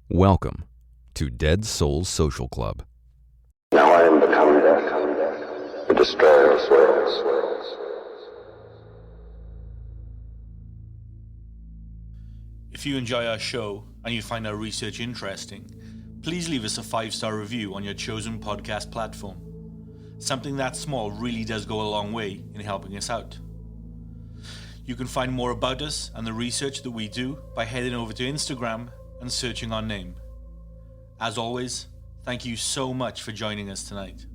Welcome to Dead Souls Social Club. Now I am become death, the destroyer of worlds. If you enjoy our show and you find our research interesting, please leave us a 5-star review on your chosen podcast platform. Something that small really does go a long way in helping us out. You can find more about us and the research that we do by heading over to Instagram and searching our name. As always, thank you so much for joining us tonight.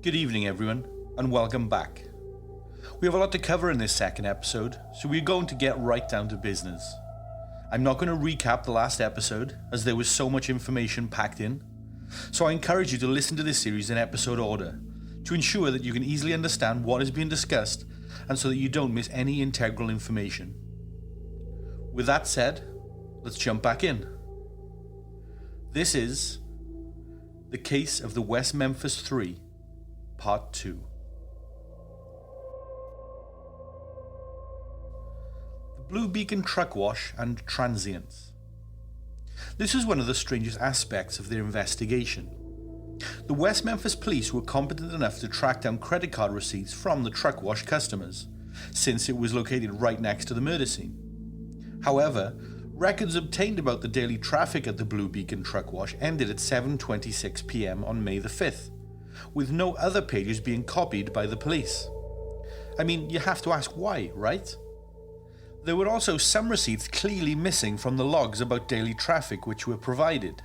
Good evening everyone, and welcome back. We have a lot to cover in this second episode, so we're going to get right down to business. I'm not going to recap the last episode, as there was so much information packed in, so I encourage you to listen to this series in episode order, to ensure that you can easily understand what is being discussed, and so that you don't miss any integral information. With that said, let's jump back in. This is the case of the West Memphis 3, Part 2. The Blue Beacon Truck Wash and Transients. This was one of the strangest aspects of their investigation. The West Memphis police were competent enough to track down credit card receipts from the truck wash customers, since it was located right next to the murder scene. However, records obtained about the daily traffic at the Blue Beacon Truck Wash ended at 7:26 p.m. on May the 5th, with no other pages being copied by the police. I mean, you have to ask why, right? There were also some receipts clearly missing from the logs about daily traffic which were provided.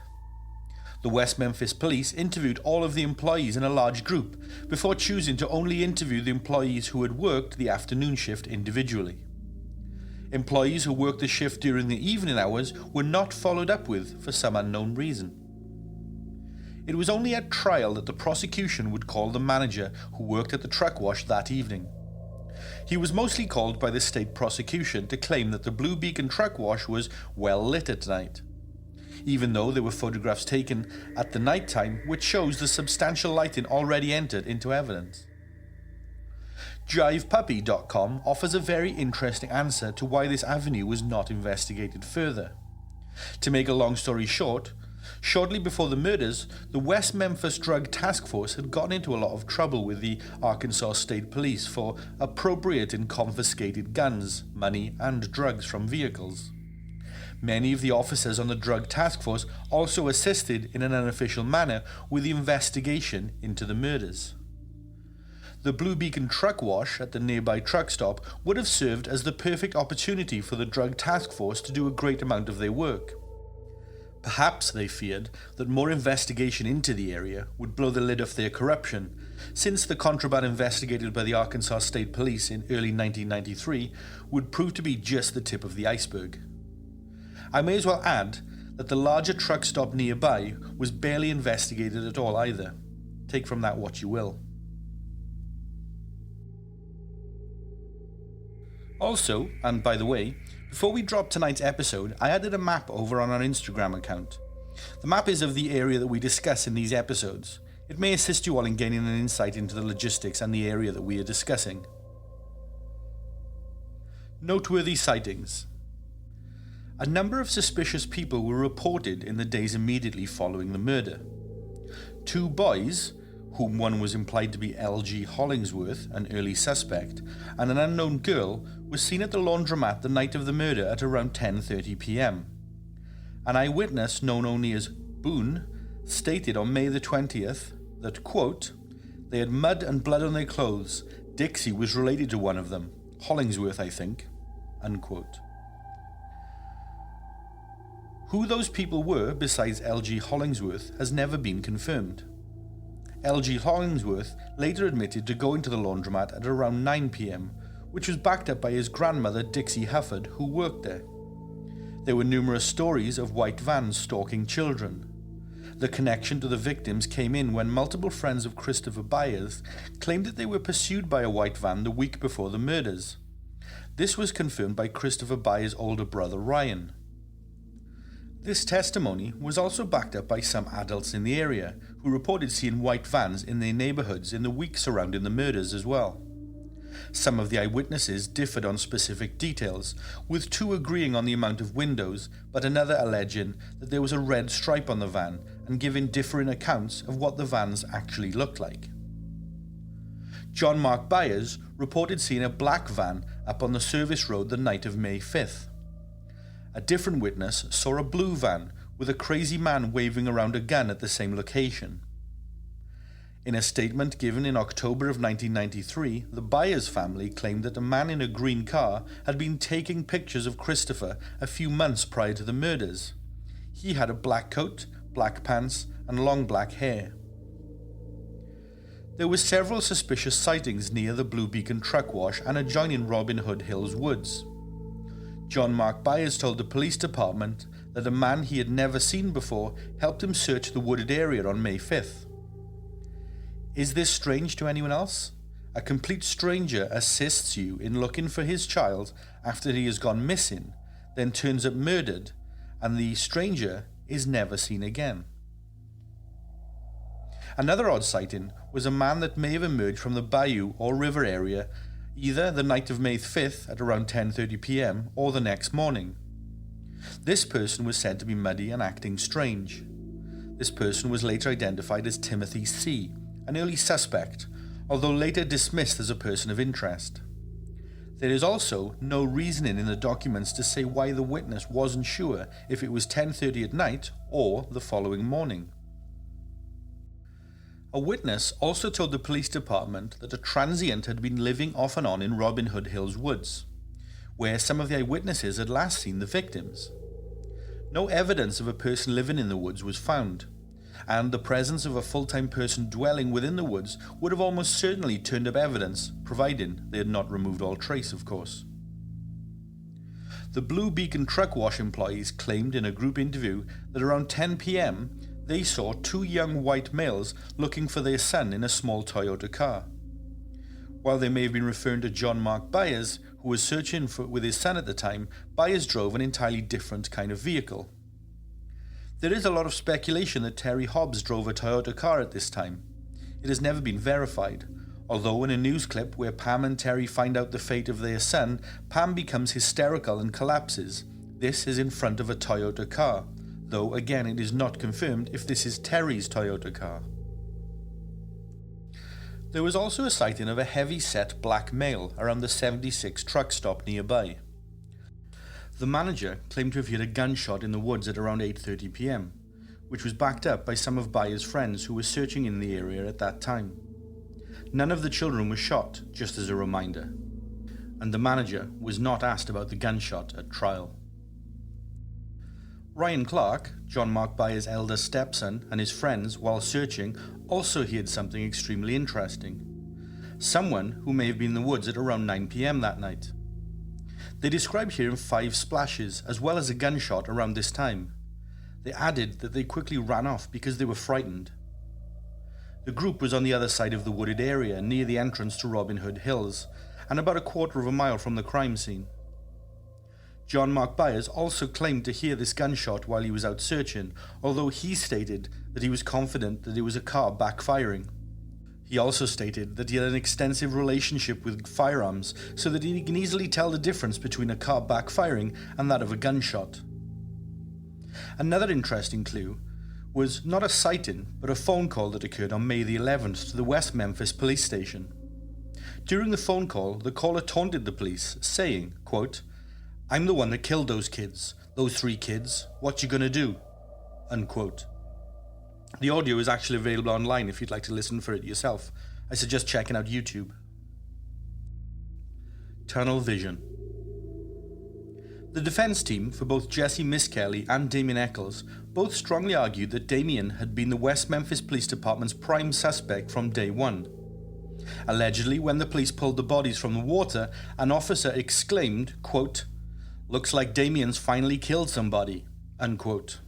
The West Memphis police interviewed all of the employees in a large group before choosing to only interview the employees who had worked the afternoon shift individually. Employees who worked the shift during the evening hours were not followed up with for some unknown reason. It was only at trial that the prosecution would call the manager who worked at the truck wash that evening. He was mostly called by the state prosecution to claim that the Blue Beacon Truck Wash was well lit at night, even though there were photographs taken at the night time which shows the substantial lighting already entered into evidence. JivePuppy.com offers a very interesting answer to why this avenue was not investigated further. To make a long story short, shortly before the murders, the West Memphis Drug Task Force had gotten into a lot of trouble with the Arkansas State Police for appropriating confiscated guns, money, and drugs from vehicles. Many of the officers on the Drug Task Force also assisted in an unofficial manner with the investigation into the murders. The Blue Beacon Truck Wash at the nearby truck stop would have served as the perfect opportunity for the Drug Task Force to do a great amount of their work. Perhaps they feared that more investigation into the area would blow the lid off their corruption, since the contraband investigated by the Arkansas State Police in early 1993 would prove to be just the tip of the iceberg. I may as well add that the larger truck stop nearby was barely investigated at all either. Take from that what you will. Also, and by the way, before we drop tonight's episode, I added a map over on our Instagram account. The map is of the area that we discuss in these episodes. It may assist you all in gaining an insight into the logistics and the area that we are discussing. Noteworthy sightings. A number of suspicious people were reported in the days immediately following the murder. 2 boys, whom one was implied to be L.G. Hollingsworth, an early suspect, and an unknown girl, was seen at the laundromat the night of the murder at around 10:30 p.m. An eyewitness, known only as Boone, stated on May the 20th that, quote, "They had mud and blood on their clothes. Dixie was related to one of them. Hollingsworth, I think." Unquote. Who those people were besides L.G. Hollingsworth has never been confirmed. L.G. Hollingsworth later admitted to going to the laundromat at around 9 p.m, which was backed up by his grandmother Dixie Hufford, who worked there. There were numerous stories of white vans stalking children. The connection to the victims came in when multiple friends of Christopher Byers claimed that they were pursued by a white van the week before the murders. This was confirmed by Christopher Byers' older brother Ryan. This testimony was also backed up by some adults in the area who reported seeing white vans in their neighbourhoods in the week surrounding the murders as well. Some of the eyewitnesses differed on specific details, with two agreeing on the amount of windows, but another alleging that there was a red stripe on the van and giving differing accounts of what the vans actually looked like. John Mark Byers reported seeing a black van up on the service road the night of May 5th. A different witness saw a blue van with a crazy man waving around a gun at the same location. In a statement given in October of 1993, the Byers family claimed that a man in a green car had been taking pictures of Christopher a few months prior to the murders. He had a black coat, black pants, and long black hair. There were several suspicious sightings near the Blue Beacon truck wash and adjoining Robin Hood Hills woods. John Mark Byers told the police department that a man he had never seen before helped him search the wooded area on May 5th. Is this strange to anyone else? A complete stranger assists you in looking for his child after he has gone missing, then turns up murdered, and the stranger is never seen again. Another odd sighting was a man that may have emerged from the bayou or river area either the night of May 5th at around 10:30 p.m. or the next morning. This person was said to be muddy and acting strange. This person was later identified as Timothy C., an early suspect, although later dismissed as a person of interest. There is also no reasoning in the documents to say why the witness wasn't sure if it was 10:30 at night or the following morning. A witness also told the police department that a transient had been living off and on in Robin Hood Hills woods, where some of the eyewitnesses had last seen the victims. No evidence of a person living in the woods was found, and the presence of a full-time person dwelling within the woods would have almost certainly turned up evidence, providing they had not removed all trace, of course. The Blue Beacon truck wash employees claimed in a group interview that around 10 p.m. they saw two young white males looking for their son in a small Toyota car. While they may have been referring to John Mark Byers, who was searching with his son at the time, Byers drove an entirely different kind of vehicle. There is a lot of speculation that Terry Hobbs drove a Toyota car at this time. It has never been verified, although in a news clip where Pam and Terry find out the fate of their son, Pam becomes hysterical and collapses. This is in front of a Toyota car, though again it is not confirmed if this is Terry's Toyota car. There was also a sighting of a heavy-set black male around the 76 truck stop nearby. The manager claimed to have heard a gunshot in the woods at around 8:30 p.m, which was backed up by some of Byers' friends who were searching in the area at that time. None of the children were shot, just as a reminder, and the manager was not asked about the gunshot at trial. Ryan Clark, John Mark Byers' elder stepson, and his friends, while searching, also heard something extremely interesting. Someone who may have been in the woods at around 9 p.m. that night. They described hearing 5 splashes, as well as a gunshot around this time. They added that they quickly ran off because they were frightened. The group was on the other side of the wooded area, near the entrance to Robin Hood Hills, and about a quarter of a mile from the crime scene. John Mark Byers also claimed to hear this gunshot while he was out searching, although he stated that he was confident that it was a car backfiring. He also stated that he had an extensive relationship with firearms, so that he can easily tell the difference between a car backfiring and that of a gunshot. Another interesting clue was not a sighting, but a phone call that occurred on May the 11th to the West Memphis police station. During the phone call, the caller taunted the police, saying, quote, "I'm the one that killed those kids, those 3 kids, what you gonna do?" Unquote. The audio is actually available online if you'd like to listen for it yourself. I suggest checking out YouTube. Tunnel vision. The defense team for both Jesse Miskelly and Damien Eccles both strongly argued that Damien had been the West Memphis Police Department's prime suspect from day one. Allegedly, when the police pulled the bodies from the water, an officer exclaimed, quote, "Looks like Damien's finally killed somebody," unquote.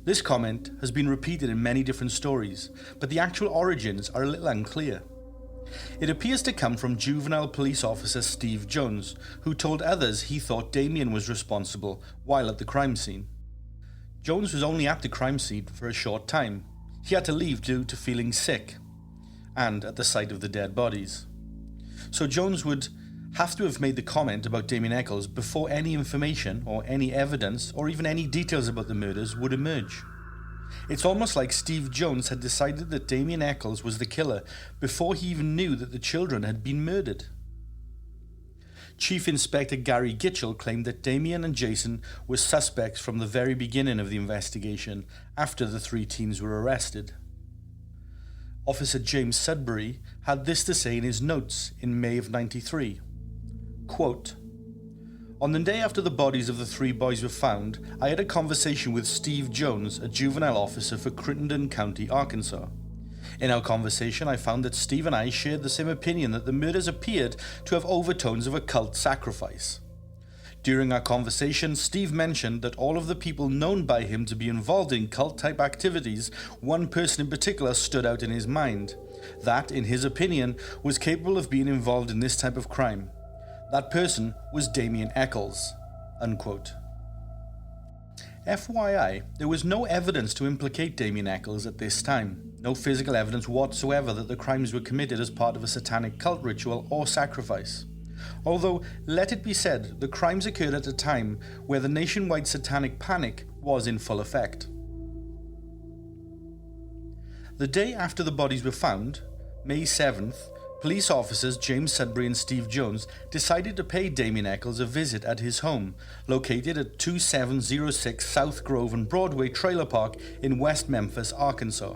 This comment has been repeated in many different stories, but the actual origins are a little unclear. It appears to come from juvenile police officer Steve Jones, who told others he thought Damien was responsible while at the crime scene. Jones was only at the crime scene for a short time. He had to leave due to feeling sick, and at the sight of the dead bodies. So Jones would have to have made the comment about Damien Eccles before any information or any evidence or even any details about the murders would emerge. It's almost like Steve Jones had decided that Damien Eccles was the killer before he even knew that the children had been murdered. Chief Inspector Gary Gitchell claimed that Damien and Jason were suspects from the very beginning of the investigation after the three teens were arrested. Officer James Sudbury had this to say in his notes in May of '93. Quote, "On the day after the bodies of the three boys were found, I had a conversation with Steve Jones, a juvenile officer for Crittenden County, Arkansas. In our conversation, I found that Steve and I shared the same opinion that the murders appeared to have overtones of occult sacrifice. During our conversation, Steve mentioned that all of the people known by him to be involved in cult-type activities, one person in particular stood out in his mind. That, in his opinion, was capable of being involved in this type of crime. That person was Damien Eccles." Unquote. FYI, there was no evidence to implicate Damien Eccles at this time. No physical evidence whatsoever that the crimes were committed as part of a satanic cult ritual or sacrifice. Although, let it be said, the crimes occurred at a time where the nationwide satanic panic was in full effect. The day after the bodies were found, May 7th, police officers James Sudbury and Steve Jones decided to pay Damien Eccles a visit at his home, located at 2706 South Grove and Broadway Trailer Park in West Memphis, Arkansas.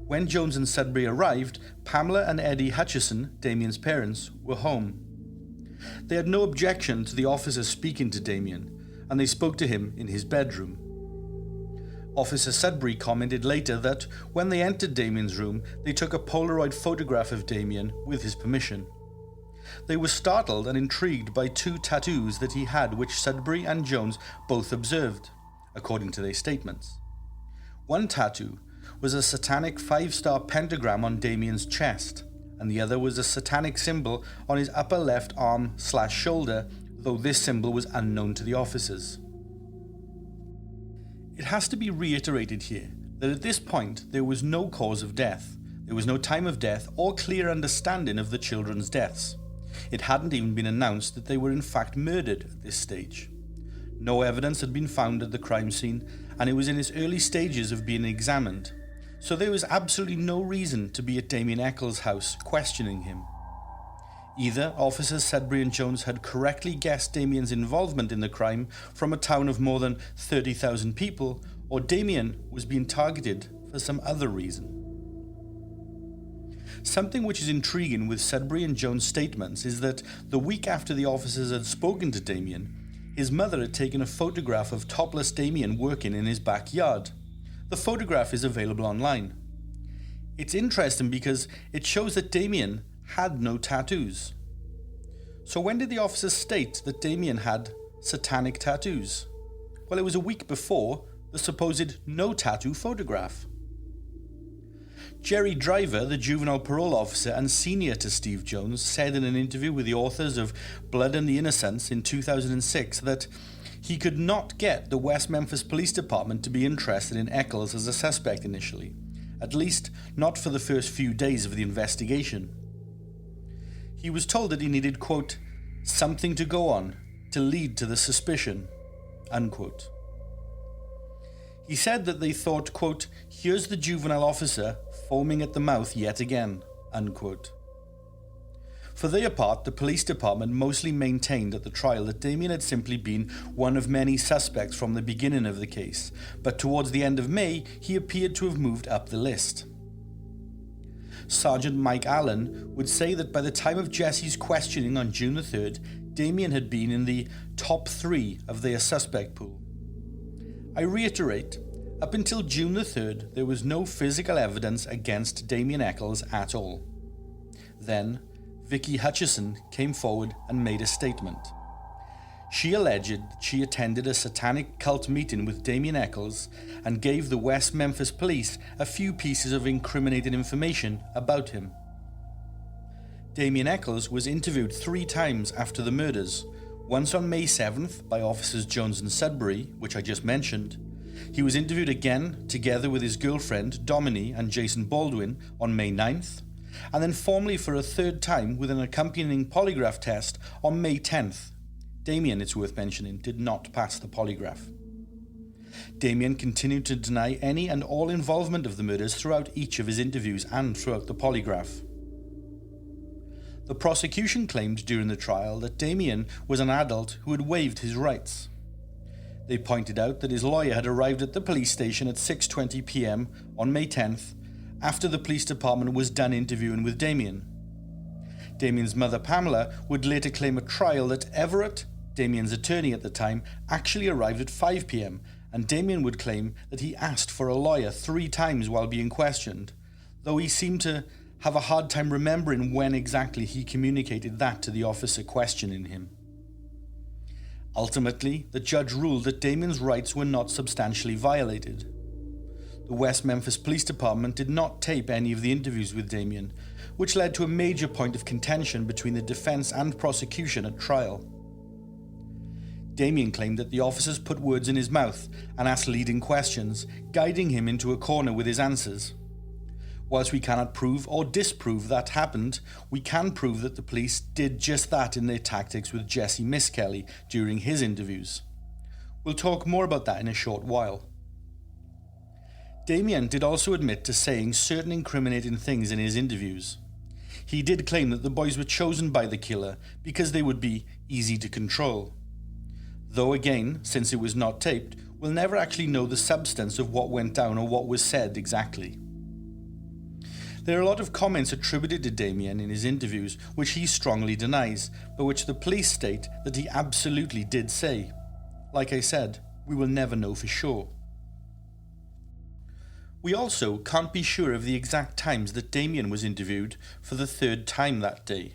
When Jones and Sudbury arrived, Pamela and Eddie Hutchison, Damien's parents, were home. They had no objection to the officers speaking to Damien, and they spoke to him in his bedroom. Officer Sudbury commented later that when they entered Damien's room, they took a Polaroid photograph of Damien with his permission. They were startled and intrigued by two tattoos that he had, which Sudbury and Jones both observed, according to their statements. One tattoo was a satanic 5-star pentagram on Damien's chest, and the other was a satanic symbol on his upper left arm/shoulder, though this symbol was unknown to the officers. It has to be reiterated here that at this point there was no cause of death, there was no time of death or clear understanding of the children's deaths. It hadn't even been announced that they were in fact murdered at this stage. No evidence had been found at the crime scene, and it was in its early stages of being examined, so there was absolutely no reason to be at Damien Eccles' house questioning him. Either Officers Sudbury and Jones had correctly guessed Damien's involvement in the crime from a town of more than 30,000 people, or Damien was being targeted for some other reason. Something which is intriguing with Sudbury and Jones' statements is that the week after the officers had spoken to Damien, his mother had taken a photograph of topless Damien working in his backyard. The photograph is available online. It's interesting because it shows that Damien had no tattoos. So when did the officers state that Damien had satanic tattoos? Well, it was a week before the supposed no tattoo photograph. Jerry Driver, the juvenile parole officer and senior to Steve Jones, said in an interview with the authors of Blood and the Innocents in 2006 that he could not get the West Memphis Police Department to be interested in Eccles as a suspect initially, at least not for the first few days of the investigation. He was told that he needed, quote, something to go on to lead to the suspicion, unquote. He said that they thought, quote, here's the juvenile officer foaming at the mouth yet again, unquote. For their part, the police department mostly maintained at the trial that Damien had simply been one of many suspects from the beginning of the case, but towards the end of May, he appeared to have moved up the list. Sergeant Mike Allen would say that by the time of Jesse's questioning on June the 3rd, Damien had been in the top 3 of their suspect pool. I reiterate, up until June the 3rd, there was no physical evidence against Damien Eccles at all. Then, Vicky Hutchison came forward and made a statement. She alleged that she attended a satanic cult meeting with Damien Eccles and gave the West Memphis police a few pieces of incriminating information about him. Damien Eccles was interviewed 3 times after the murders, once on May 7th by officers Jones and Sudbury, which I just mentioned. He was interviewed again together with his girlfriend Dominique and Jason Baldwin on May 9th, and then formally for a third time with an accompanying polygraph test on May 10th. Damien, it's worth mentioning, did not pass the polygraph. Damien continued to deny any and all involvement of the murders throughout each of his interviews and throughout the polygraph. The prosecution claimed during the trial that Damien was an adult who had waived his rights. They pointed out that his lawyer had arrived at the police station at 6:20 p.m. on May 10th after the police department was done interviewing with Damien. Damien's mother Pamela would later claim at trial that Everett, Damien's attorney at the time, actually arrived at 5 p.m. and Damien would claim that he asked for a lawyer 3 times while being questioned, though he seemed to have a hard time remembering when exactly he communicated that to the officer questioning him. Ultimately, the judge ruled that Damien's rights were not substantially violated. The West Memphis Police Department did not tape any of the interviews with Damien, which led to a major point of contention between the defense and prosecution at trial. Damien claimed that the officers put words in his mouth and asked leading questions, guiding him into a corner with his answers. Whilst we cannot prove or disprove that happened, we can prove that the police did just that in their tactics with Jesse Miskelly during his interviews. We'll talk more about that in a short while. Damien did also admit to saying certain incriminating things in his interviews. He did claim that the boys were chosen by the killer because they would be easy to control. Though again, since it was not taped, we'll never actually know the substance of what went down or what was said exactly. There are a lot of comments attributed to Damien in his interviews which he strongly denies, but which the police state that he absolutely did say. Like I said, we will never know for sure. We also can't be sure of the exact times that Damien was interviewed for the 3rd time that day.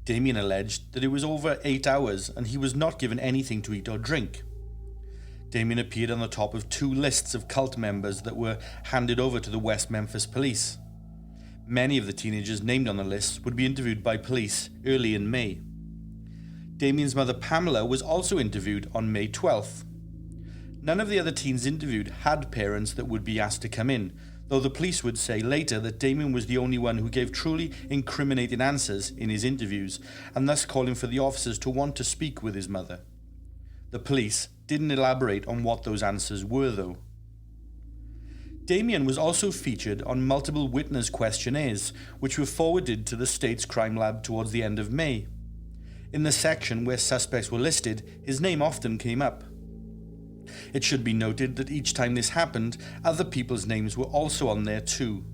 Damien alleged that it was over 8 hours and he was not given anything to eat or drink. Damien appeared on the top of 2 lists of cult members that were handed over to the West Memphis police. Many of the teenagers named on the list would be interviewed by police early in May. Damien's mother Pamela was also interviewed on May 12th. None of the other teens interviewed had parents that would be asked to come in, though the police would say later that Damien was the only one who gave truly incriminating answers in his interviews, and thus calling for the officers to want to speak with his mother. The police didn't elaborate on what those answers were, though. Damien was also featured on multiple witness questionnaires, which were forwarded to the state's crime lab towards the end of May. In the section where suspects were listed, his name often came up. It should be noted that each time this happened, other people's names were also on there too.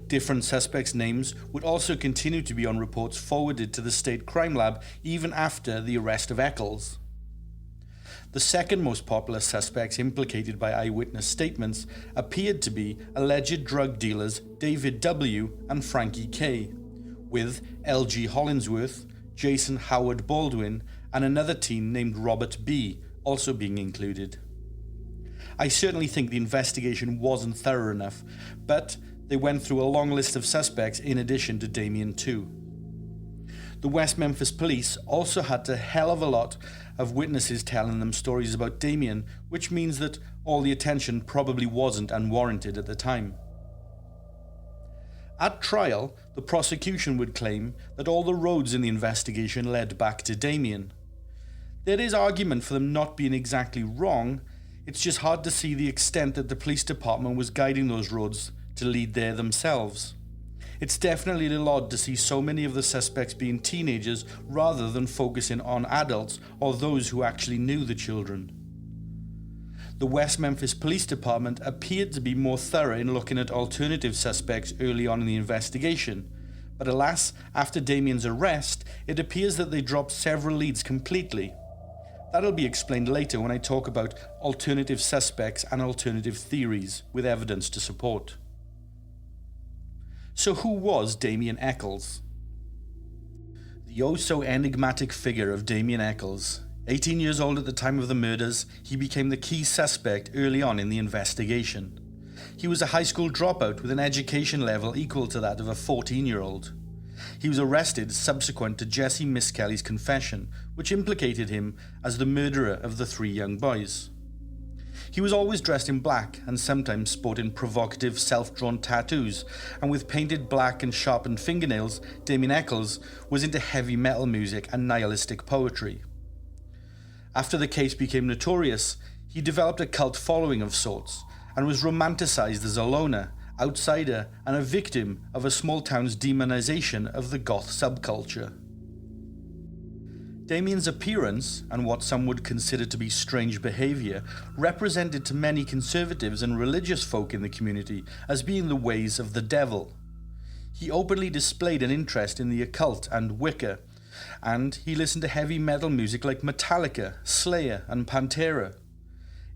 Different suspects' names would also continue to be on reports forwarded to the state crime lab even after the arrest of Eccles. The second most popular suspects implicated by eyewitness statements appeared to be alleged drug dealers David W. and Frankie K., with L.G. Hollingsworth, Jason Howard Baldwin, and another teen named Robert B. also being included. I certainly think the investigation wasn't thorough enough, but they went through a long list of suspects in addition to Damien too. The West Memphis police also had a hell of a lot of witnesses telling them stories about Damien, which means that all the attention probably wasn't unwarranted at the time. At trial, the prosecution would claim that all the roads in the investigation led back to Damien. There is argument for them not being exactly wrong, it's just hard to see the extent that the police department was guiding those roads to lead there themselves. It's definitely a little odd to see so many of the suspects being teenagers rather than focusing on adults or those who actually knew the children. The West Memphis Police Department appeared to be more thorough in looking at alternative suspects early on in the investigation, but alas, after Damien's arrest, it appears that they dropped several leads completely. That'll be explained later when I talk about alternative suspects and alternative theories with evidence to support. So who was Damien Eccles? The oh-so enigmatic figure of Damien Eccles. 18 years old at the time of the murders, he became the key suspect early on in the investigation. He was a high school dropout with an education level equal to that of a 14-year-old. He was arrested subsequent to Jesse Miskelly's confession, which implicated him as the murderer of the 3 young boys. He was always dressed in black and sometimes sporting provocative self-drawn tattoos, and with painted black and sharpened fingernails, Damien Eccles was into heavy metal music and nihilistic poetry. After the case became notorious, he developed a cult following of sorts and was romanticized as a loner, outsider, and a victim of a small town's demonization of the goth subculture. Damien's appearance, and what some would consider to be strange behaviour, represented to many conservatives and religious folk in the community as being the ways of the devil. He openly displayed an interest in the occult and Wicca, and he listened to heavy metal music like Metallica, Slayer, and Pantera.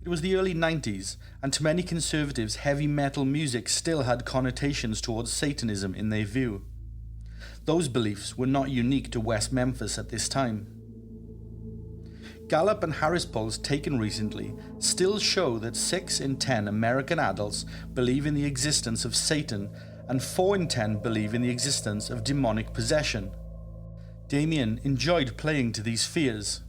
It was the early 90s, and to many conservatives, heavy metal music still had connotations towards Satanism in their view. Those beliefs were not unique to West Memphis at this time. Gallup and Harris polls taken recently still show that 6 in 10 American adults believe in the existence of Satan, and 4 in 10 believe in the existence of demonic possession. Damien enjoyed playing to these fears.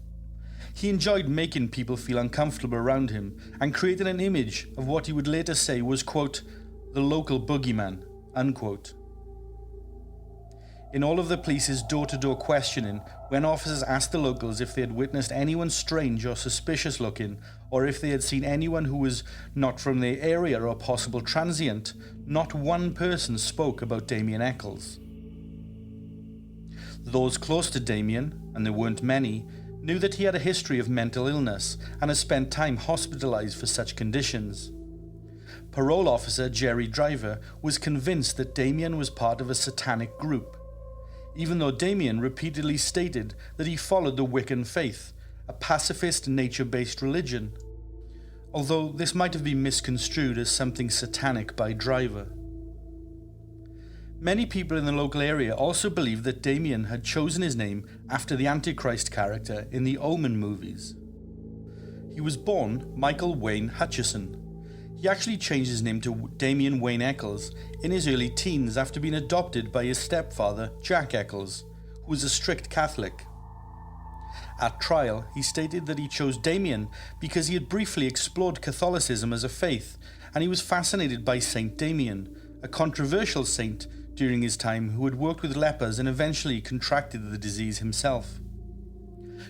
He enjoyed making people feel uncomfortable around him and created an image of what he would later say was, quote, the local boogeyman, unquote. In all of the police's door-to-door questioning, when officers asked the locals if they had witnessed anyone strange or suspicious looking, or if they had seen anyone who was not from their area or a possible transient, not one person spoke about Damien Eccles. Those close to Damien, and there weren't many, knew that he had a history of mental illness and had spent time hospitalized for such conditions. Parole officer Jerry Driver was convinced that Damien was part of a satanic group, even though Damien repeatedly stated that he followed the Wiccan faith, a pacifist, nature-based religion, although this might have been misconstrued as something satanic by Driver. Many people in the local area also believed that Damien had chosen his name after the Antichrist character in the Omen movies. He was born Michael Wayne Hutchison. He actually changed his name to Damien Wayne Eccles in his early teens after being adopted by his stepfather, Jack Eccles, who was a strict Catholic. At trial, he stated that he chose Damien because he had briefly explored Catholicism as a faith, and he was fascinated by Saint Damien, a controversial saint during his time who had worked with lepers and eventually contracted the disease himself.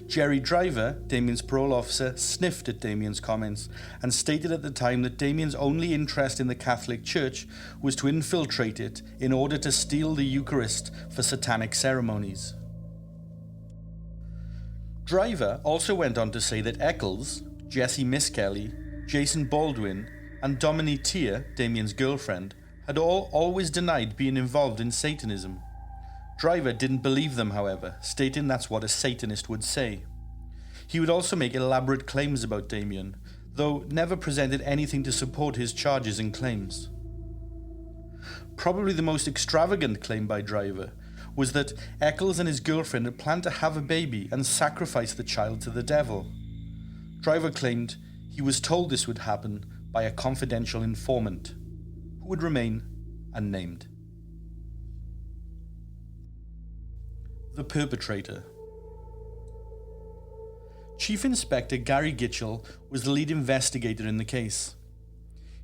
Jerry Driver, Damien's parole officer, sniffed at Damien's comments and stated at the time that Damien's only interest in the Catholic Church was to infiltrate it in order to steal the Eucharist for satanic ceremonies. Driver also went on to say that Eccles, Jesse Miskelly, Jason Baldwin, and Dominique Tier, Damien's girlfriend, had always denied being involved in Satanism. Driver didn't believe them, however, stating that's what a Satanist would say. He would also make elaborate claims about Damien, though never presented anything to support his charges and claims. Probably the most extravagant claim by Driver was that Eccles and his girlfriend had planned to have a baby and sacrifice the child to the devil. Driver claimed he was told this would happen by a confidential informant, who would remain unnamed. The perpetrator. Chief Inspector Gary Gitchell was the lead investigator in the case.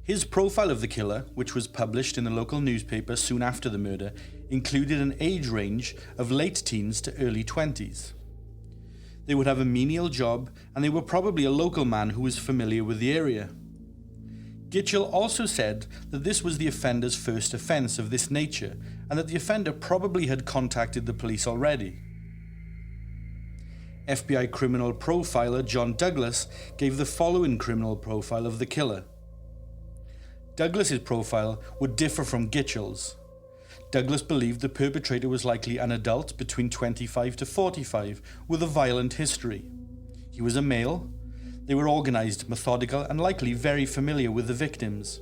His profile of the killer, which was published in the local newspaper soon after the murder, included an age range of late teens to early 20s. They would have a menial job, and they were probably a local man who was familiar with the area. Gitchell also said that this was the offender's first offence of this nature, and that the offender probably had contacted the police already. FBI criminal profiler John Douglas gave the following criminal profile of the killer. Douglas's profile would differ from Gitchell's. Douglas believed the perpetrator was likely an adult between 25 to 45 with a violent history. He was a male. They were organised, methodical, and likely very familiar with the victims.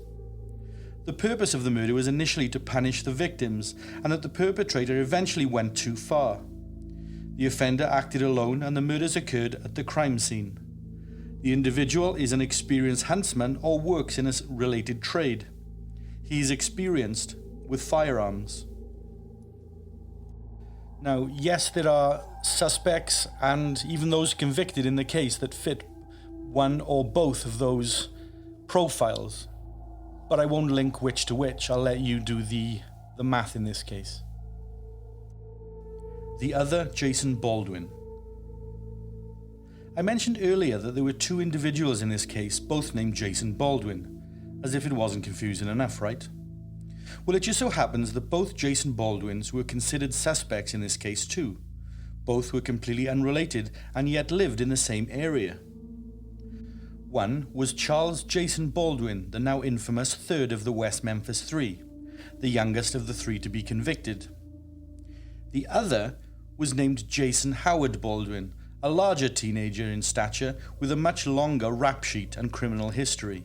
The purpose of the murder was initially to punish the victims, and that the perpetrator eventually went too far. The offender acted alone, and the murders occurred at the crime scene. The individual is an experienced huntsman or works in a related trade. He is experienced with firearms. Now, yes, there are suspects and even those convicted in the case that fit one or both of those profiles, but I won't link which to which. I'll let you do the math in this case. The other Jason Baldwin. I mentioned earlier that there were two individuals in this case, both named Jason Baldwin, as if it wasn't confusing enough, right? Well, it just so happens that both Jason Baldwins were considered suspects in this case too. Both were completely unrelated and yet lived in the same area. One was Charles Jason Baldwin, the now infamous third of the West Memphis Three, the youngest of the three to be convicted. The other was named Jason Howard Baldwin, a larger teenager in stature with a much longer rap sheet and criminal history.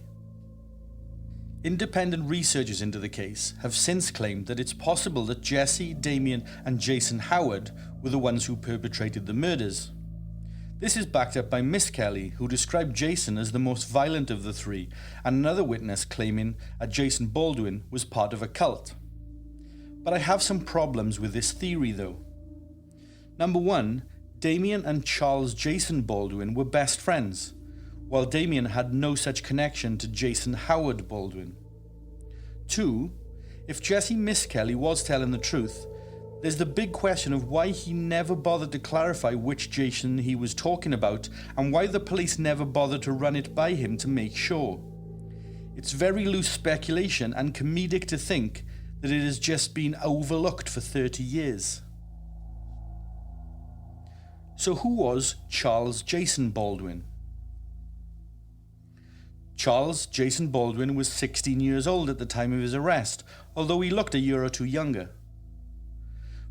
Independent researchers into the case have since claimed that it's possible that Jesse, Damien, and Jason Howard were the ones who perpetrated the murders. This is backed up by Miss Kelly, who described Jason as the most violent of the three, and another witness claiming that Jason Baldwin was part of a cult. But I have some problems with this theory though. Number one, Damien and Charles Jason Baldwin were best friends, while Damien had no such connection to Jason Howard Baldwin. 2. If Jesse Miss Kelly was telling the truth, there's the big question of why he never bothered to clarify which Jason he was talking about and why the police never bothered to run it by him to make sure. It's very loose speculation and comedic to think that it has just been overlooked for 30 years. So who was Charles Jason Baldwin? Charles Jason Baldwin was 16 years old at the time of his arrest, although he looked a year or two younger.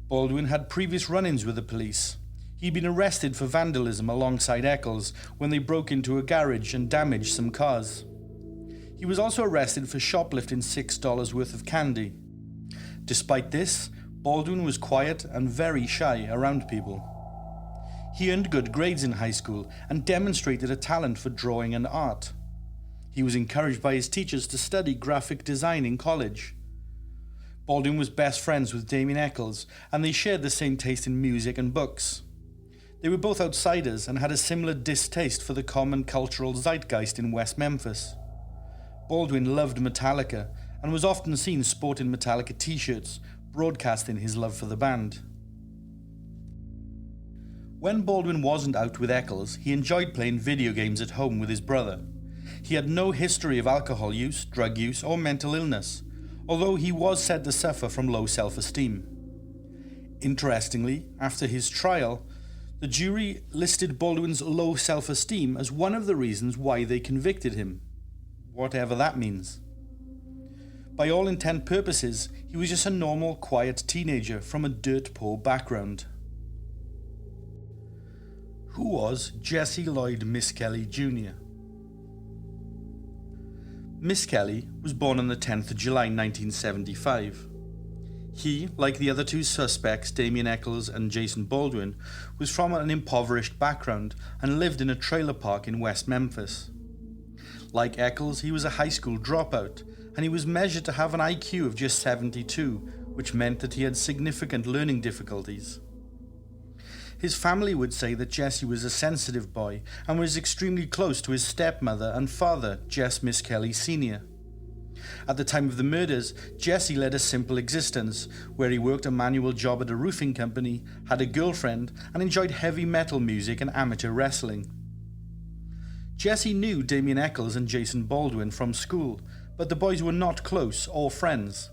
Baldwin had previous run-ins with the police. He'd been arrested for vandalism alongside Eccles when they broke into a garage and damaged some cars. He was also arrested for shoplifting $6 worth of candy. Despite this, Baldwin was quiet and very shy around people. He earned good grades in high school and demonstrated a talent for drawing and art. He was encouraged by his teachers to study graphic design in college. Baldwin was best friends with Damien Eccles, and they shared the same taste in music and books. They were both outsiders and had a similar distaste for the common cultural zeitgeist in West Memphis. Baldwin loved Metallica and was often seen sporting Metallica t-shirts, broadcasting his love for the band. When Baldwin wasn't out with Eccles, he enjoyed playing video games at home with his brother. He had no history of alcohol use, drug use, or mental illness, although he was said to suffer from low self-esteem. Interestingly, after his trial, the jury listed Baldwin's low self-esteem as one of the reasons why they convicted him, whatever that means. By all intent and purposes, he was just a normal, quiet teenager from a dirt-poor background. Who was Jesse Lloyd Miss Kelly Jr.? Miss Kelly was born on the 10th of July 1975. He, like the other two suspects, Damien Eccles and Jason Baldwin, was from an impoverished background and lived in a trailer park in West Memphis. Like Eccles, he was a high school dropout, and he was measured to have an IQ of just 72, which meant that he had significant learning difficulties. His family would say that Jesse was a sensitive boy and was extremely close to his stepmother and father, Jess Miss Kelly Sr. At the time of the murders, Jesse led a simple existence, where he worked a manual job at a roofing company, had a girlfriend, and enjoyed heavy metal music and amateur wrestling. Jesse knew Damien Eccles and Jason Baldwin from school, but the boys were not close or friends.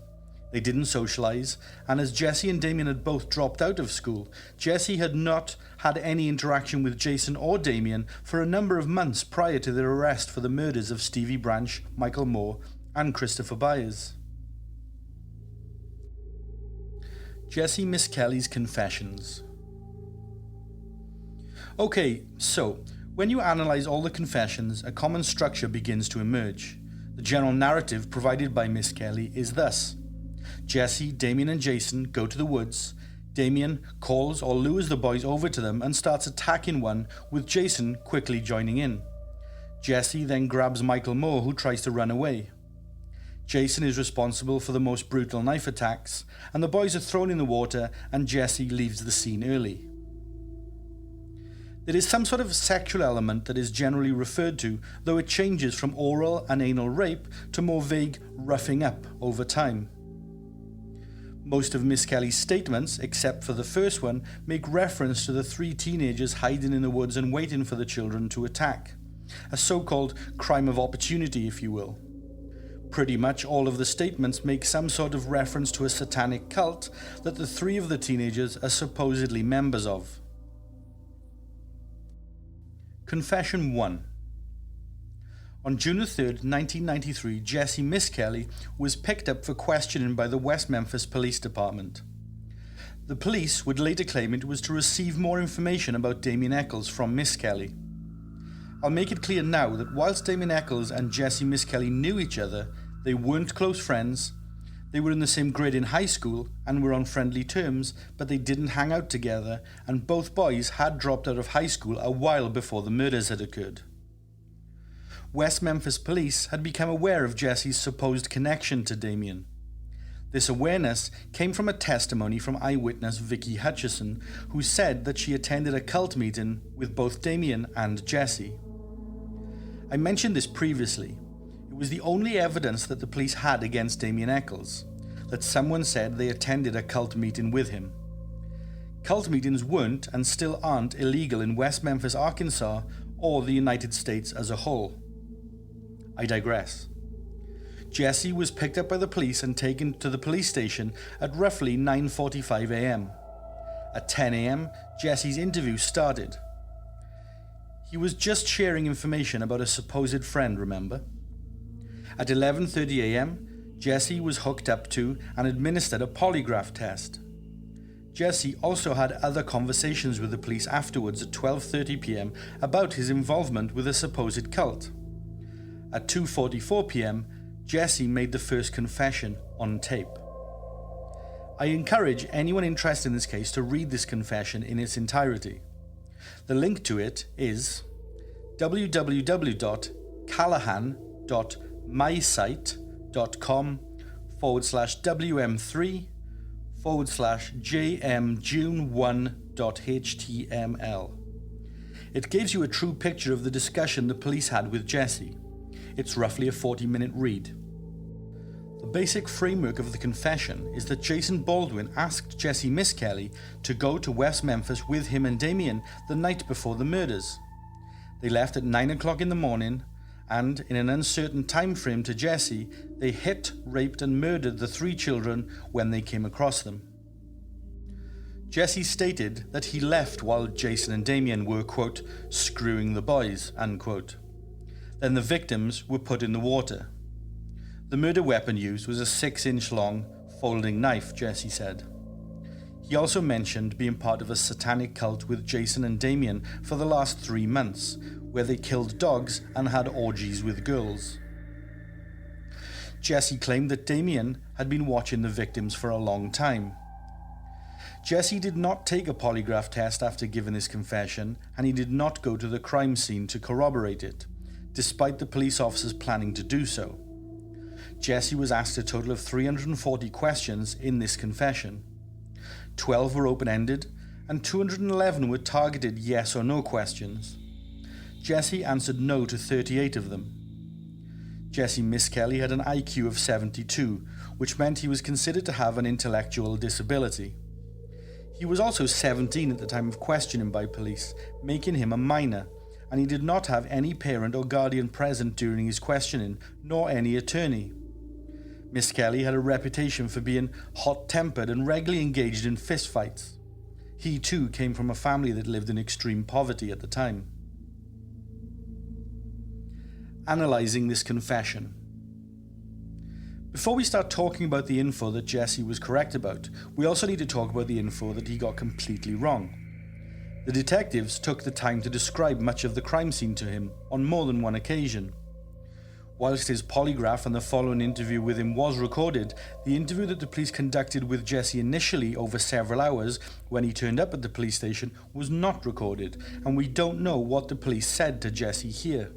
They didn't socialize, and as Jesse and Damien had both dropped out of school, Jesse had not had any interaction with Jason or Damien for a number of months prior to their arrest for the murders of Stevie Branch, Michael Moore, and Christopher Byers. Jesse Miss Kelly's confessions. Okay, so when you analyze all the confessions, a common structure begins to emerge. The general narrative provided by Miss Kelly is thus: Jesse, Damien, and Jason go to the woods. Damien calls or lures the boys over to them and starts attacking one, with Jason quickly joining in. Jesse then grabs Michael Moore, who tries to run away. Jason is responsible for the most brutal knife attacks, and the boys are thrown in the water, and Jesse leaves the scene early. There is some sort of sexual element that is generally referred to, though it changes from oral and anal rape to more vague roughing up over time. Most of Miss Kelly's statements, except for the first one, make reference to the 3 teenagers hiding in the woods and waiting for the children to attack. A so-called crime of opportunity, if you will. Pretty much all of the statements make some sort of reference to a satanic cult that the 3 of the teenagers are supposedly members of. Confession 1. On June 3, 1993, Jessie Miss Kelly was picked up for questioning by the West Memphis Police Department. The police would later claim it was to receive more information about Damien Eccles from Miss Kelly. I'll make it clear now that whilst Damien Eccles and Jessie Miss Kelly knew each other, they weren't close friends. They were in the same grade in high school and were on friendly terms, but they didn't hang out together, and both boys had dropped out of high school a while before the murders had occurred. West Memphis police had become aware of Jessie's supposed connection to Damien. This awareness came from a testimony from eyewitness Vicky Hutchison, who said that she attended a cult meeting with both Damien and Jessie. I mentioned this previously. It was the only evidence that the police had against Damien Eccles, that someone said they attended a cult meeting with him. Cult meetings weren't and still aren't illegal in West Memphis, Arkansas, or the United States as a whole. I digress. Jessie was picked up by the police and taken to the police station at roughly 9:45 a.m. At 10 a.m., Jessie's interview started. He was just sharing information about a supposed friend, remember? At 11:30 a.m., Jessie was hooked up to and administered a polygraph test. Jessie also had other conversations with the police afterwards at 12:30 p.m. about his involvement with a supposed cult. At 2:44 p.m., Jessie made the first confession on tape. I encourage anyone interested in this case to read this confession in its entirety. The link to it is www.callahan.mysite.com/wm3/jmjune1.html. It gives you a true picture of the discussion the police had with Jessie. It's roughly a 40-minute read. The basic framework of the confession is that Jason Baldwin asked Jessie Miss Kelly to go to West Memphis with him and Damien the night before the murders. They left at 9 o'clock in the morning, and in an uncertain time frame to Jessie, they hit, raped and murdered the 3 children when they came across them. Jessie stated that he left while Jason and Damien were, quote, screwing the boys, unquote. Then the victims were put in the water. The murder weapon used was a 6-inch long folding knife, Jessie said. He also mentioned being part of a satanic cult with Jason and Damien for the last 3 months, where they killed dogs and had orgies with girls. Jessie claimed that Damien had been watching the victims for a long time. Jessie did not take a polygraph test after giving his confession, and he did not go to the crime scene to corroborate it, despite the police officers planning to do so. Jessie was asked a total of 340 questions in this confession. 12 were open-ended, and 211 were targeted yes or no questions. Jessie answered no to 38 of them. Jessie Miss Kelly had an IQ of 72, which meant he was considered to have an intellectual disability. He was also 17 at the time of questioning by police, making him a minor, and he did not have any parent or guardian present during his questioning, nor any attorney. Miss Kelly had a reputation for being hot-tempered and regularly engaged in fistfights. He too came from a family that lived in extreme poverty at the time. Analyzing this confession. Before we start talking about the info that Jessie was correct about, we also need to talk about the info that he got completely wrong. The detectives took the time to describe much of the crime scene to him on more than one occasion. Whilst his polygraph and the following interview with him was recorded, the interview that the police conducted with Jessie initially over several hours when he turned up at the police station was not recorded, and we don't know what the police said to Jessie here.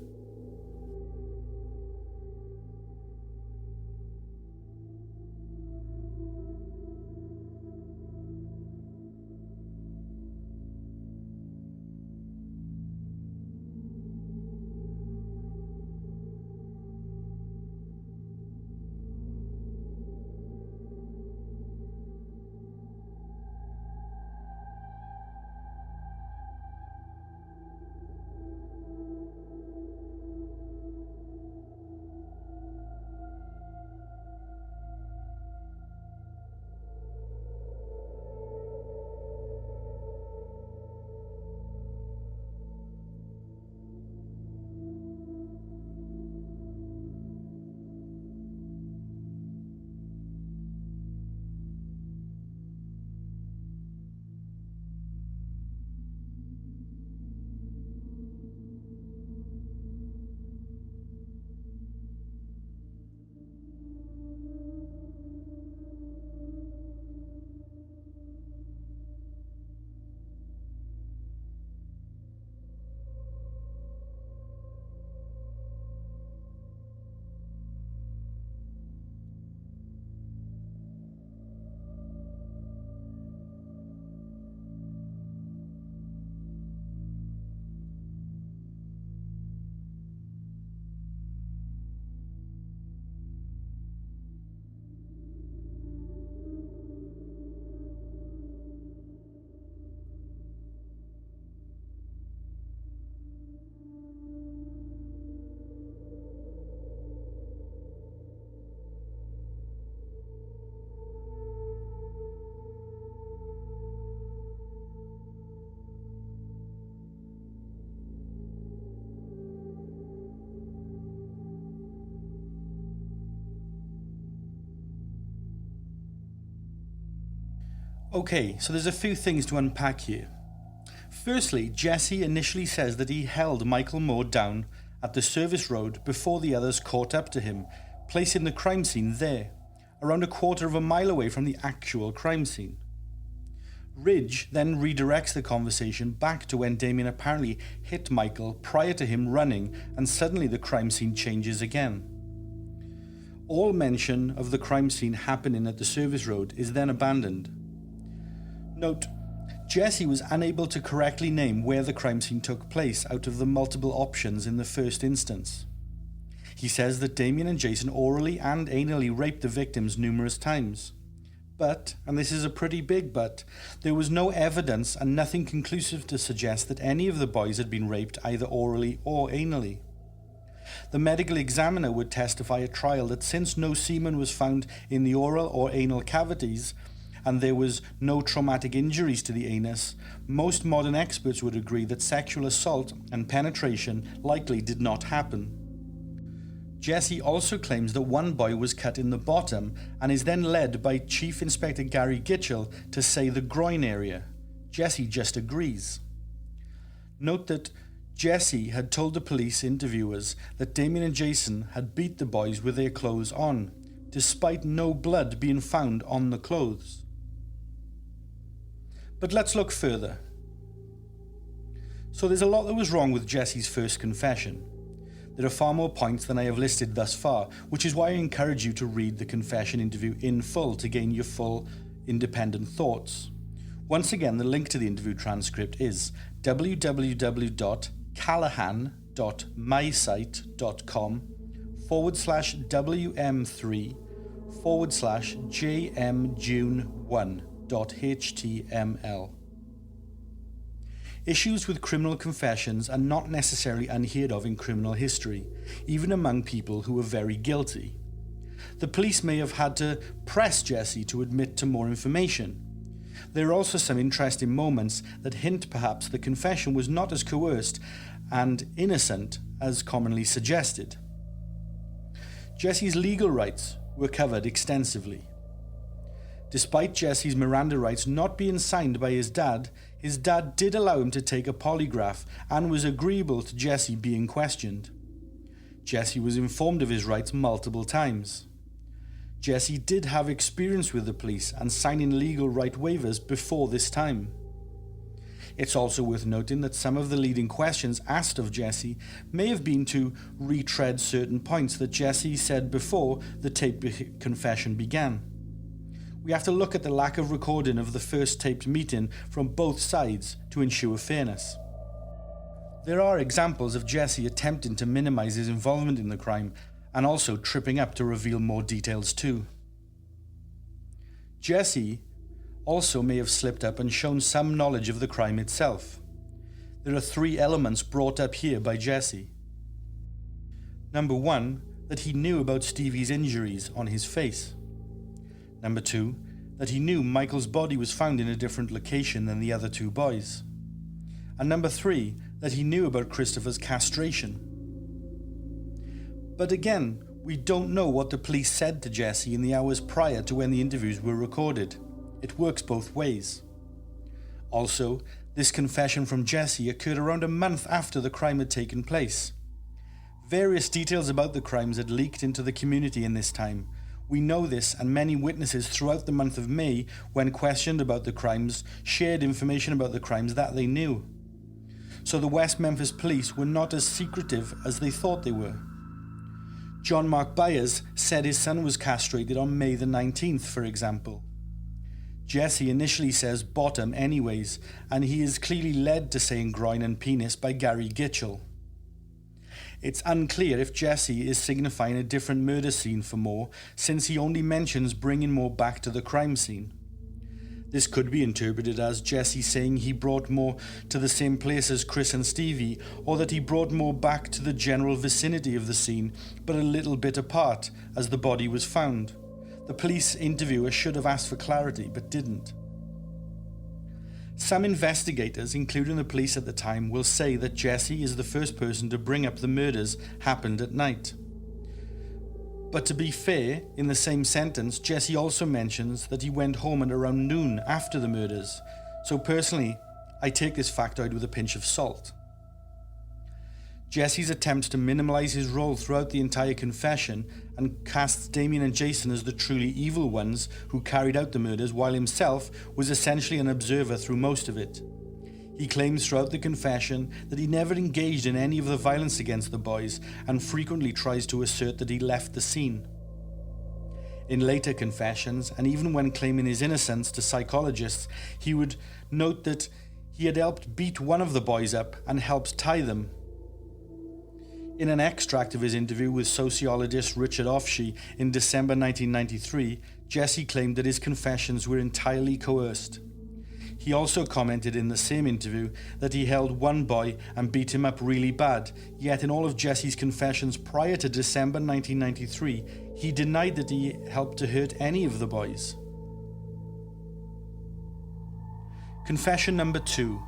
Okay, so there's a few things to unpack here. Firstly, Jesse initially says that he held Michael Moore down at the service road before the others caught up to him, placing the crime scene there, around a quarter of a mile away from the actual crime scene. Ridge then redirects the conversation back to when Damien apparently hit Michael prior to him running, and suddenly the crime scene changes again. All mention of the crime scene happening at the service road is then abandoned. Note, Jesse was unable to correctly name where the crime scene took place out of the multiple options in the first instance. He says that Damien and Jason orally and anally raped the victims numerous times. But, and this is a pretty big but, there was no evidence and nothing conclusive to suggest that any of the boys had been raped either orally or anally. The medical examiner would testify at trial that since no semen was found in the oral or anal cavities, and there was no traumatic injuries to the anus, most modern experts would agree that sexual assault and penetration likely did not happen. Jesse also claims that one boy was cut in the bottom and is then led by Chief Inspector Gary Gitchell to say the groin area. Jesse just agrees. Note that Jesse had told the police interviewers that Damien and Jason had beat the boys with their clothes on, despite no blood being found on the clothes. But let's look further. So there's a lot that was wrong with Jesse's first confession. There are far more points than I have listed thus far, which is why I encourage you to read the confession interview in full to gain your full, independent thoughts. Once again, the link to the interview transcript is www.callahan.mysite.com/wm3/jmjune1.html. Issues with criminal confessions are not necessarily unheard of in criminal history, even among people who are very guilty. The police may have had to press Jesse to admit to more information. There are also some interesting moments that hint perhaps the confession was not as coerced and innocent as commonly suggested. Jesse's legal rights were covered extensively. Despite Jesse's Miranda rights not being signed by his dad did allow him to take a polygraph and was agreeable to Jesse being questioned. Jesse was informed of his rights multiple times. Jesse did have experience with the police and signing legal right waivers before this time. It's also worth noting that some of the leading questions asked of Jesse may have been to retread certain points that Jesse said before the taped confession began. We have to look at the lack of recording of the first taped meeting from both sides to ensure fairness. There are examples of Jesse attempting to minimize his involvement in the crime and also tripping up to reveal more details too. Jesse also may have slipped up and shown some knowledge of the crime itself. There are 3 elements brought up here by Jesse. Number 1, that he knew about Stevie's injuries on his face. Number 2, that he knew Michael's body was found in a different location than the other 2 boys. And number 3, that he knew about Christopher's castration. But again, we don't know what the police said to Jesse in the hours prior to when the interviews were recorded. It works both ways. Also, this confession from Jesse occurred around a month after the crime had taken place. Various details about the crimes had leaked into the community in this time. We know this, and many witnesses throughout the month of May, when questioned about the crimes, shared information about the crimes that they knew. So the West Memphis police were not as secretive as they thought they were. John Mark Byers said his son was castrated on May the 19th, for example. Jesse initially says bottom anyways, and he is clearly led to saying groin and penis by Gary Gitchell. It's unclear if Jesse is signifying a different murder scene for Moore, since he only mentions bringing Moore back to the crime scene. This could be interpreted as Jesse saying he brought Moore to the same place as Chris and Stevie, or that he brought Moore back to the general vicinity of the scene, but a little bit apart, as the body was found. The police interviewer should have asked for clarity, but didn't. Some investigators, including the police at the time, will say that Jesse is the first person to bring up the murders happened at night. But to be fair, in the same sentence, Jesse also mentions that he went home at around noon after the murders, so personally, I take this factoid with a pinch of salt. Jesse's attempts to minimise his role throughout the entire confession and casts Damien and Jason as the truly evil ones who carried out the murders, while himself was essentially an observer through most of it. He claims throughout the confession that he never engaged in any of the violence against the boys and frequently tries to assert that he left the scene. In later confessions, and even when claiming his innocence to psychologists, he would note that he had helped beat one of the boys up and helped tie them. In an extract of his interview with sociologist Richard Offshee in December 1993, Jesse claimed that his confessions were entirely coerced. He also commented in the same interview that he held one boy and beat him up really bad, yet in all of Jesse's confessions prior to December 1993, he denied that he helped to hurt any of the boys. Confession number 2.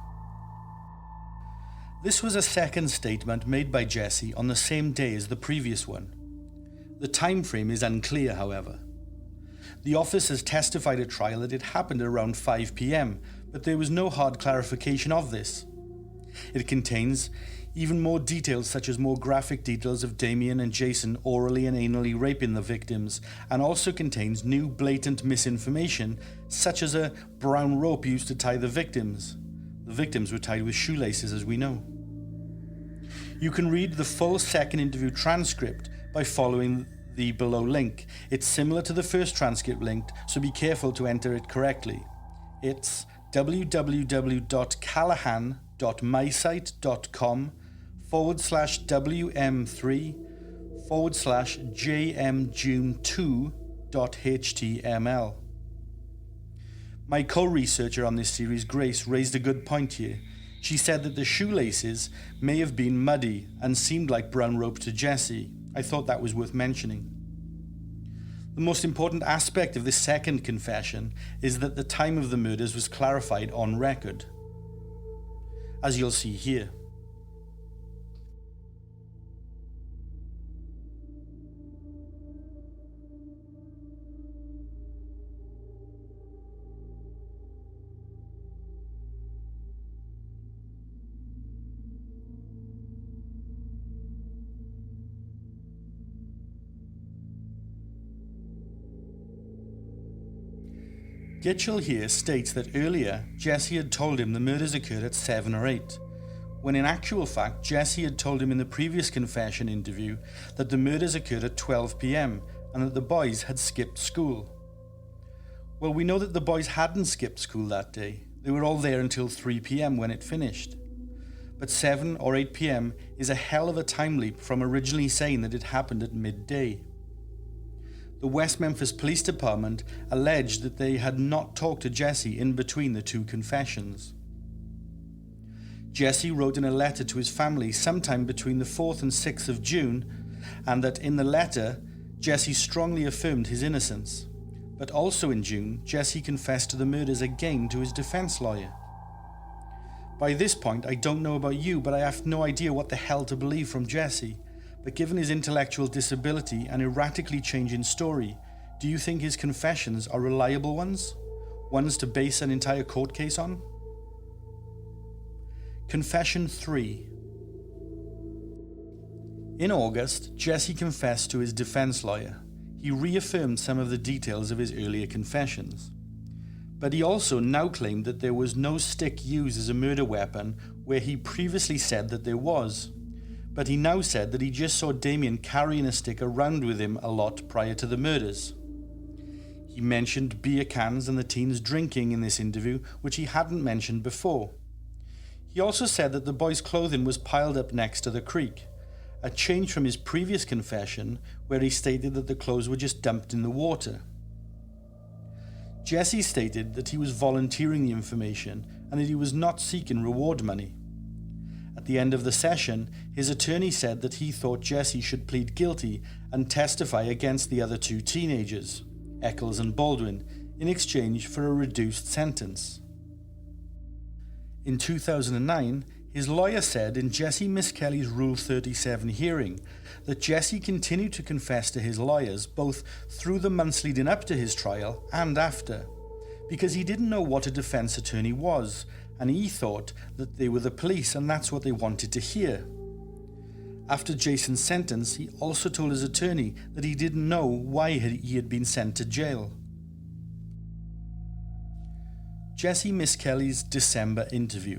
This was a second statement made by Jesse on the same day as the previous one. The time frame is unclear, however. The officers testified at trial that it happened at around 5 p.m, but there was no hard clarification of this. It contains even more details, such as more graphic details of Damien and Jason orally and anally raping the victims, and also contains new blatant misinformation, such as a brown rope used to tie the victims. The victims were tied with shoelaces, as we know. You can read the full second interview transcript by following the below link. It's similar to the first transcript link, so be careful to enter it correctly. It's www.callahan.mysite.com/wm3/jmjune2.html. My co-researcher on this series, Grace, raised a good point here. She said that the shoelaces may have been muddy and seemed like brown rope to Jesse. I thought that was worth mentioning. The most important aspect of this second confession is that the time of the murders was clarified on record, as you'll see here. Gitchell here states that earlier Jesse had told him the murders occurred at 7 or 8, when in actual fact Jesse had told him in the previous confession interview that the murders occurred at 12 p.m. and that the boys had skipped school. Well, we know that the boys hadn't skipped school that day. They were all there until 3 p.m. when it finished. But 7 or 8 p.m. is a hell of a time leap from originally saying that it happened at midday. The West Memphis Police Department alleged that they had not talked to Jesse in between the two confessions. Jesse wrote in a letter to his family sometime between the 4th and 6th of June, and that in the letter, Jesse strongly affirmed his innocence. But also in June, Jesse confessed to the murders again to his defense lawyer. By this point, I don't know about you, but I have no idea what the hell to believe from Jesse. But given his intellectual disability and erratically changing story, do you think his confessions are reliable ones? Ones to base an entire court case on? Confession 3. In August, Jesse confessed to his defense lawyer. He reaffirmed some of the details of his earlier confessions. But he also now claimed that there was no stick used as a murder weapon where he previously said that there was. But he now said that he just saw Damien carrying a stick around with him a lot prior to the murders. He mentioned beer cans and the teens drinking in this interview, which he hadn't mentioned before. He also said that the boys' clothing was piled up next to the creek, a change from his previous confession where he stated that the clothes were just dumped in the water. Jesse stated that he was volunteering the information and that he was not seeking reward money. At the end of the session, his attorney said that he thought Jesse should plead guilty and testify against the other two teenagers, Eccles and Baldwin, in exchange for a reduced sentence. In 2009, his lawyer said in Jesse Miskelly's Rule 37 hearing that Jesse continued to confess to his lawyers both through the months leading up to his trial and after, because he didn't know what a defense attorney was, and he thought that they were the police and that's what they wanted to hear. After Jason's sentence, he also told his attorney that he didn't know why he had been sent to jail. Jesse Miskelly's December interview.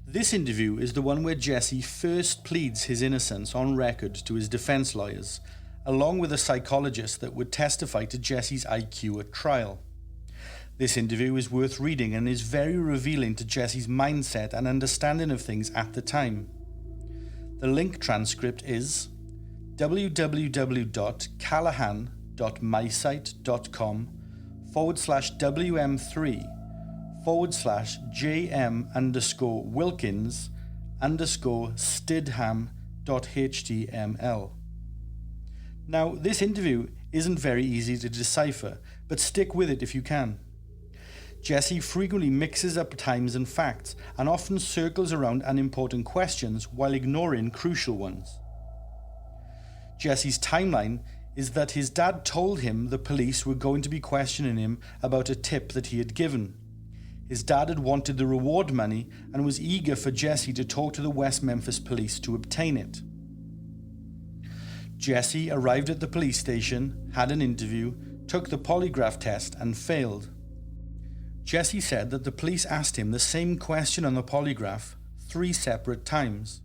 This interview is the one where Jesse first pleads his innocence on record to his defense lawyers, along with a psychologist that would testify to Jesse's IQ at trial. This interview is worth reading and is very revealing to Jesse's mindset and understanding of things at the time. The link transcript is www.callahan.mysite.com/WM3/JM_Wilkins_Stidham.html. Now, this interview isn't very easy to decipher, but stick with it if you can. Jesse frequently mixes up times and facts and often circles around unimportant questions while ignoring crucial ones. Jesse's timeline is that his dad told him the police were going to be questioning him about a tip that he had given. His dad had wanted the reward money and was eager for Jesse to talk to the West Memphis police to obtain it. Jesse arrived at the police station, had an interview, took the polygraph test and failed. Jesse said that the police asked him the same question on the polygraph 3 separate times.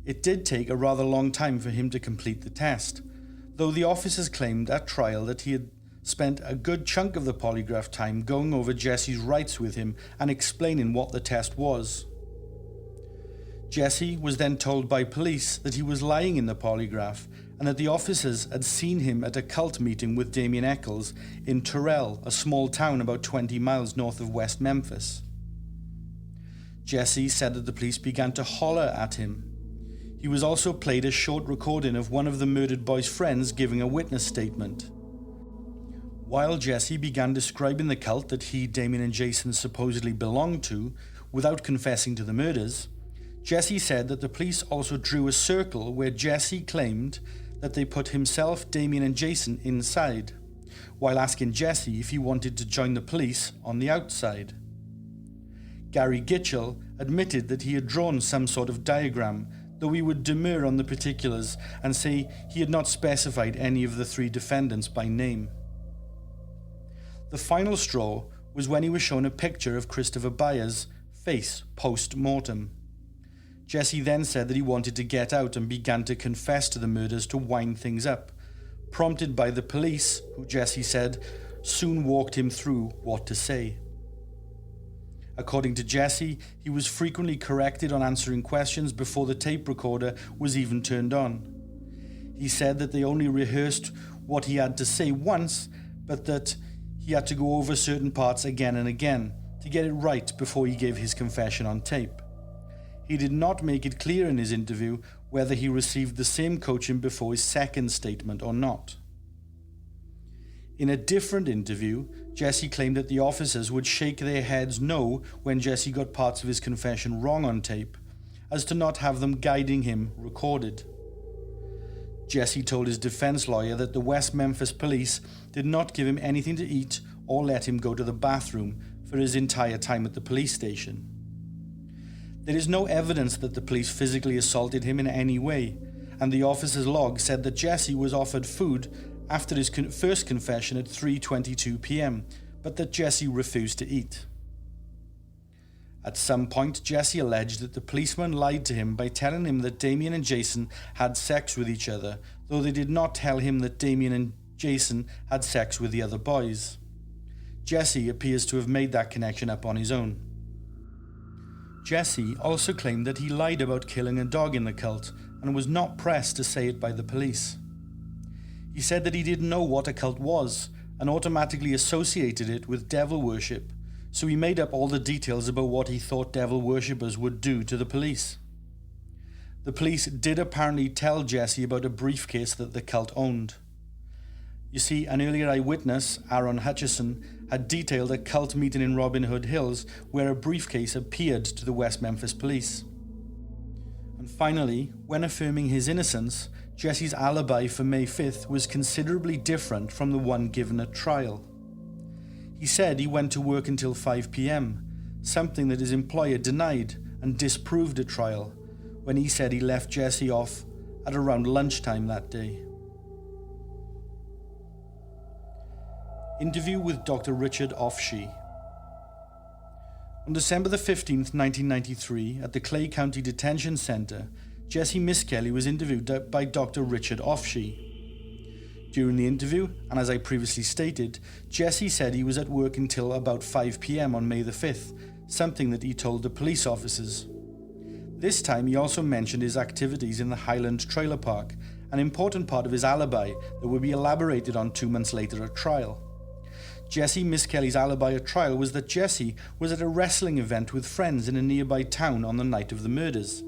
It did take a rather long time for him to complete the test, though the officers claimed at trial that he had spent a good chunk of the polygraph time going over Jesse's rights with him and explaining what the test was. Jesse was then told by police that he was lying in the polygraph and that the officers had seen him at a cult meeting with Damien Eccles in Terrell, a small town about 20 miles north of West Memphis. Jesse said that the police began to holler at him. He was also played a short recording of one of the murdered boy's friends giving a witness statement. While Jesse began describing the cult that he, Damien and Jason supposedly belonged to, without confessing to the murders, Jesse said that the police also drew a circle where Jesse claimed that they put himself, Damien and Jason inside, while asking Jesse if he wanted to join the police on the outside. Gary Gitchell admitted that he had drawn some sort of diagram, though he would demur on the particulars and say he had not specified any of the 3 defendants by name. The final straw was when he was shown a picture of Christopher Byers' face post-mortem. Jesse then said that he wanted to get out and began to confess to the murders to wind things up, prompted by the police, who Jesse said soon walked him through what to say. According to Jesse, he was frequently corrected on answering questions before the tape recorder was even turned on. He said that they only rehearsed what he had to say once, but that he had to go over certain parts again and again to get it right before he gave his confession on tape. He did not make it clear in his interview whether he received the same coaching before his second statement or not. In a different interview, Jesse claimed that the officers would shake their heads no when Jesse got parts of his confession wrong on tape, as to not have them guiding him recorded. Jesse told his defense lawyer that the West Memphis police did not give him anything to eat or let him go to the bathroom for his entire time at the police station. There is no evidence that the police physically assaulted him in any way, and the officer's log said that Jesse was offered food after his first confession at 3:22 p.m, but that Jesse refused to eat. At some point, Jesse alleged that the policeman lied to him by telling him that Damien and Jason had sex with each other, though they did not tell him that Damien and Jason had sex with the other boys. Jesse appears to have made that connection up on his own. Jesse also claimed that he lied about killing a dog in the cult and was not pressed to say it by the police. He said that he didn't know what a cult was and automatically associated it with devil worship, so he made up all the details about what he thought devil worshippers would do to the police. The police did apparently tell Jesse about a briefcase that the cult owned. You see, an earlier eyewitness, Aaron Hutchison, had detailed a cult meeting in Robin Hood Hills where a briefcase appeared to the West Memphis police. And finally, when affirming his innocence, Jesse's alibi for May 5th was considerably different from the one given at trial. He said he went to work until 5 p.m, something that his employer denied and disproved at trial, when he said he left Jesse off at around lunchtime that day. Interview with Dr. Richard Offshee. On December the 15th, 1993, at the Clay County Detention Center, Jesse Miskelly was interviewed by Dr. Richard Offshee. During the interview, and as I previously stated, Jesse said he was at work until about 5 p.m. on May the 5th, something that he told the police officers. This time he also mentioned his activities in the Highland Trailer Park, an important part of his alibi that would be elaborated on 2 months later at trial. Jesse Miskelly's alibi at trial was that Jesse was at a wrestling event with friends in a nearby town on the night of the murders.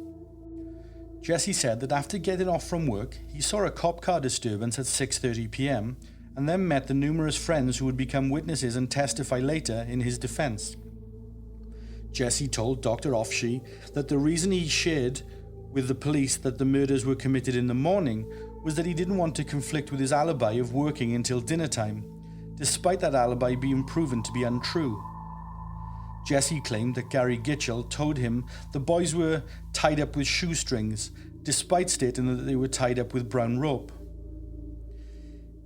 Jesse said that after getting off from work, he saw a cop car disturbance at 6:30 p.m. and then met the numerous friends who would become witnesses and testify later in his defense. Jesse told Dr. Offshee that the reason he shared with the police that the murders were committed in the morning was that he didn't want to conflict with his alibi of working until dinner time, despite that alibi being proven to be untrue. Jesse claimed that Gary Gitchell told him the boys were tied up with shoestrings, despite stating that they were tied up with brown rope.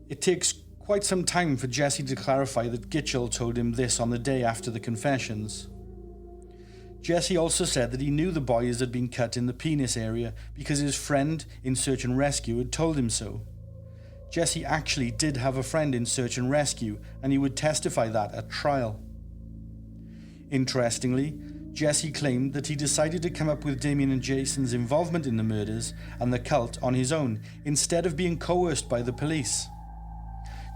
It takes quite some time for Jesse to clarify that Gitchell told him this on the day after the confessions. Jesse also said that he knew the boys had been cut in the penis area because his friend in search and rescue had told him so. Jesse actually did have a friend in search and rescue, and he would testify that at trial. Interestingly, Jesse claimed that he decided to come up with Damien and Jason's involvement in the murders and the cult on his own, instead of being coerced by the police.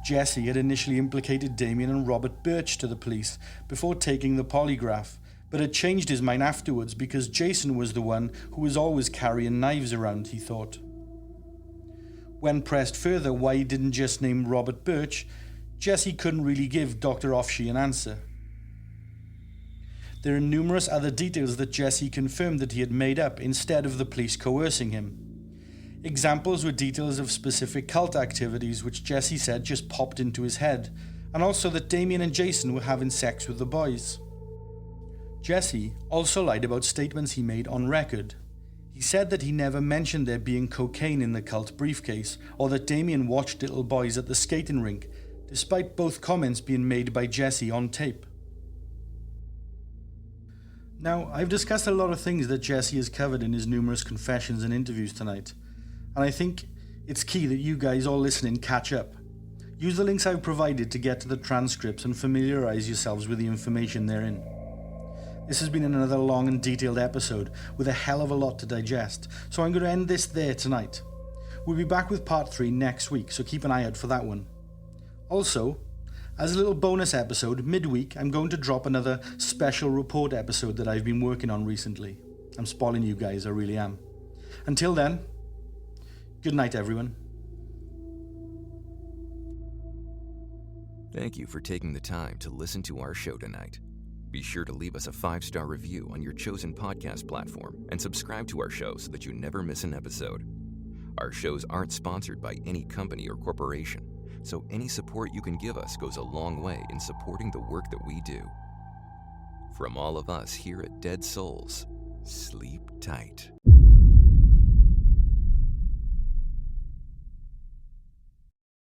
Jesse had initially implicated Damien and Robert Birch to the police before taking the polygraph, but had changed his mind afterwards because Jason was the one who was always carrying knives around, he thought. When pressed further why he didn't just name Robert Birch, Jesse couldn't really give Dr. Offshee an answer. There are numerous other details that Jesse confirmed that he had made up instead of the police coercing him. Examples were details of specific cult activities which Jesse said just popped into his head, and also that Damien and Jason were having sex with the boys. Jesse also lied about statements he made on record. He said that he never mentioned there being cocaine in the cult briefcase, or that Damien watched little boys at the skating rink, despite both comments being made by Jesse on tape. Now, I've discussed a lot of things that Jesse has covered in his numerous confessions and interviews tonight, and I think it's key that you guys all listening catch up. Use the links I've provided to get to the transcripts and familiarize yourselves with the information therein. This has been another long and detailed episode with a hell of a lot to digest, so I'm going to end this there tonight. We'll be back with part 3 next week, so keep an eye out for that one. Also, as a little bonus episode, midweek, I'm going to drop another special report episode that I've been working on recently. I'm spoiling you guys, I really am. Until then, good night everyone. Thank you for taking the time to listen to our show tonight. Be sure to leave us a 5-star review on your chosen podcast platform and subscribe to our show so that you never miss an episode. Our shows aren't sponsored by any company or corporation, so any support you can give us goes a long way in supporting the work that we do. From all of us here at Dead Souls, sleep tight.